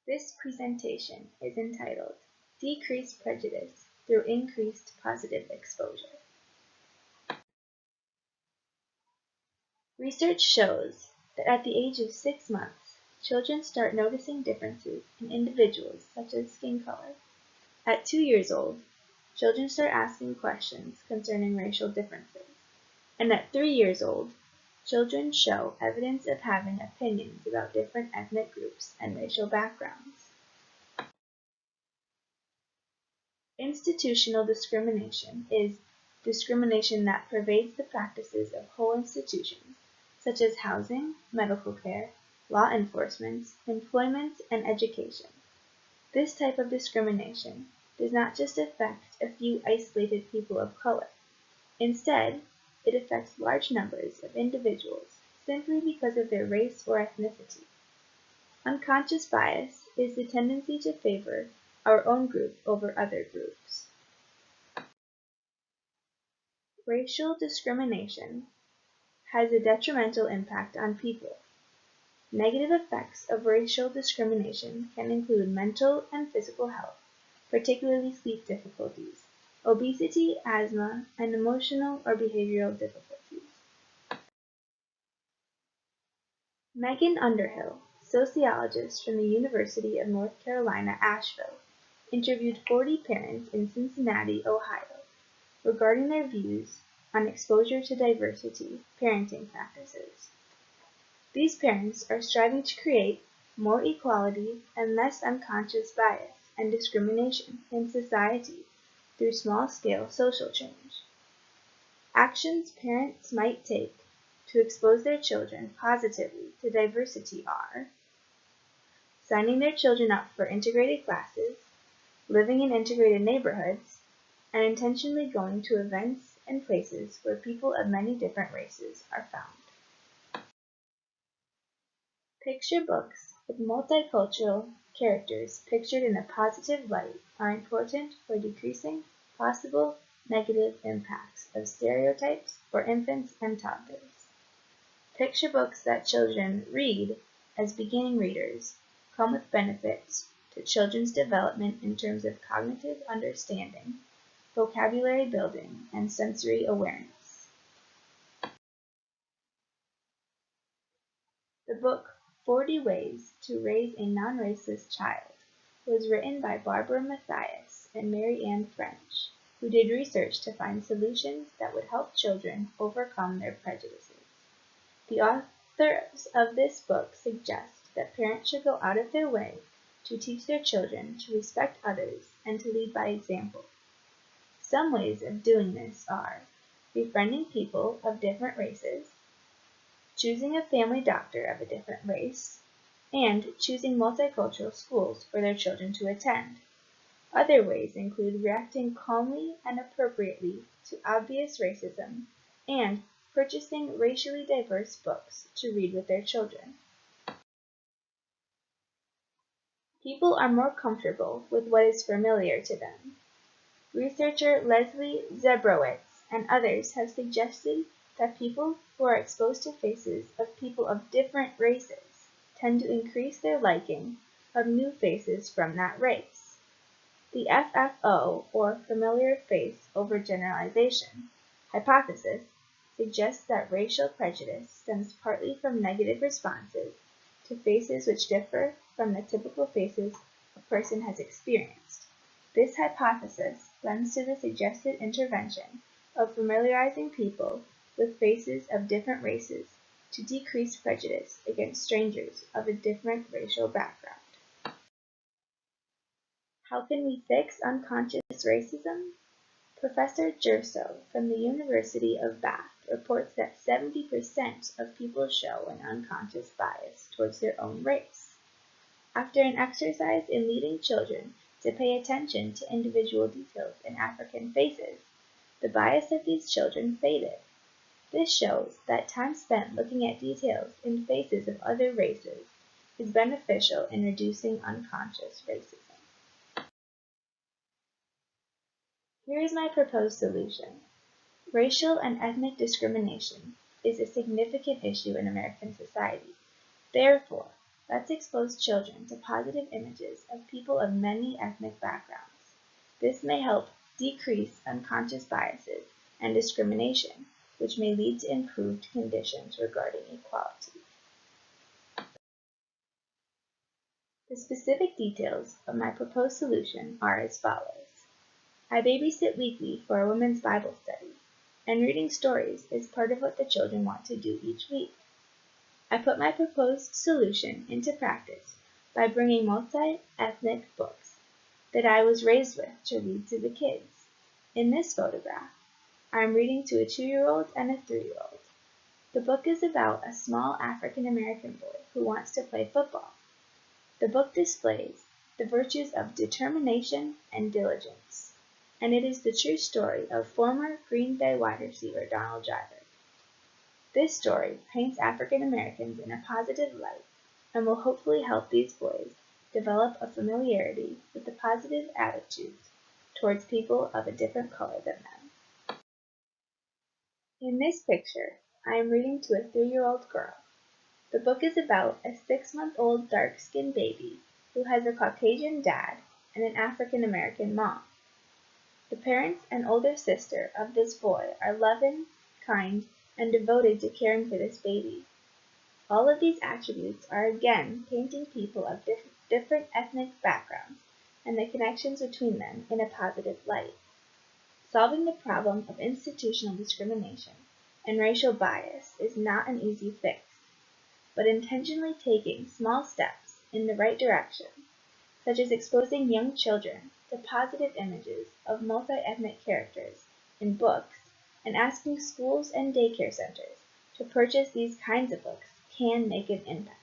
This presentation is entitled Decreased Prejudice Through Increased Positive Exposure. Research shows that at the age of 6 months, children start noticing differences in individuals such as skin color. At 2 years old, children start asking questions concerning racial differences. And at 3 years old, children show evidence of having opinions about different ethnic groups and racial backgrounds. Institutional discrimination is discrimination that pervades the practices of whole institutions, such as housing, medical care, law enforcement, employment, and education. This type of discrimination does not just affect a few isolated people of color. Instead, it affects large numbers of individuals simply because of their race or ethnicity. Unconscious bias is the tendency to favor our own group over other groups. Racial discrimination has a detrimental impact on people. Negative effects of racial discrimination can include mental and physical health, particularly sleep difficulties, obesity, asthma, and emotional or behavioral difficulties. Megan Underhill, sociologist from the University of North Carolina, Asheville, interviewed 40 parents in Cincinnati, Ohio, regarding their views on exposure to diversity parenting practices. These parents are striving to create more equality and less unconscious bias and discrimination in society through small-scale social change. Actions parents might take to expose their children positively to diversity are signing their children up for integrated classes, living in integrated neighborhoods, and intentionally going to events and places where people of many different races are found. Picture books with multicultural characters pictured in a positive light are important for decreasing possible negative impacts of stereotypes for infants and toddlers. Picture books that children read as beginning readers come with benefits to children's development in terms of cognitive understanding, vocabulary building, and sensory awareness. The book 40 Ways to Raise a Non-Racist Child was written by Barbara Mathias and Mary Ann French, who did research to find solutions that would help children overcome their prejudices. The authors of this book suggest that parents should go out of their way to teach their children to respect others and to lead by example. Some ways of doing this are befriending people of different races, choosing a family doctor of a different race, and choosing multicultural schools for their children to attend. Other ways include reacting calmly and appropriately to obvious racism and purchasing racially diverse books to read with their children. People are more comfortable with what is familiar to them. Researcher Leslie Zebrowitz and others have suggested that people who are exposed to faces of people of different races tend to increase their liking of new faces from that race. The FFO, or familiar face over generalization, hypothesis suggests that racial prejudice stems partly from negative responses to faces which differ from the typical faces a person has experienced. This hypothesis lends to the suggested intervention of familiarizing people with faces of different races to decrease prejudice against strangers of a different racial background. How can we fix unconscious racism? Professor Gerso from the University of Bath reports that 70% of people show an unconscious bias towards their own race. After an exercise in leading children to pay attention to individual details in African faces, the bias of these children faded. This shows that time spent looking at details in faces of other races is beneficial in reducing unconscious racism. Here is my proposed solution. Racial and ethnic discrimination is a significant issue in American society. Therefore, let's expose children to positive images of people of many ethnic backgrounds. This may help decrease unconscious biases and discrimination, which may lead to improved conditions regarding equality. The specific details of my proposed solution are as follows. I babysit weekly for a women's Bible study, and reading stories is part of what the children want to do each week. I put my proposed solution into practice by bringing multi-ethnic books that I was raised with to read to the kids. In this photograph, I am reading to a 2-year-old and a 3-year-old. The book is about a small African American boy who wants to play football. The book displays the virtues of determination and diligence, and it is the true story of former Green Bay wide receiver Donald Driver. This story paints African Americans in a positive light and will hopefully help these boys develop a familiarity with the positive attitudes towards people of a different color than them. In this picture, I am reading to a 3-year-old girl. The book is about a 6-month-old dark-skinned baby who has a Caucasian dad and an African American mom. The parents and older sister of this boy are loving, kind, and devoted to caring for this baby. All of these attributes are again painting people of different ethnic backgrounds and the connections between them in a positive light. Solving the problem of institutional discrimination and racial bias is not an easy fix, but intentionally taking small steps in the right direction, such as exposing young children to positive images of multi-ethnic characters in books and asking schools and daycare centers to purchase these kinds of books, can make an impact.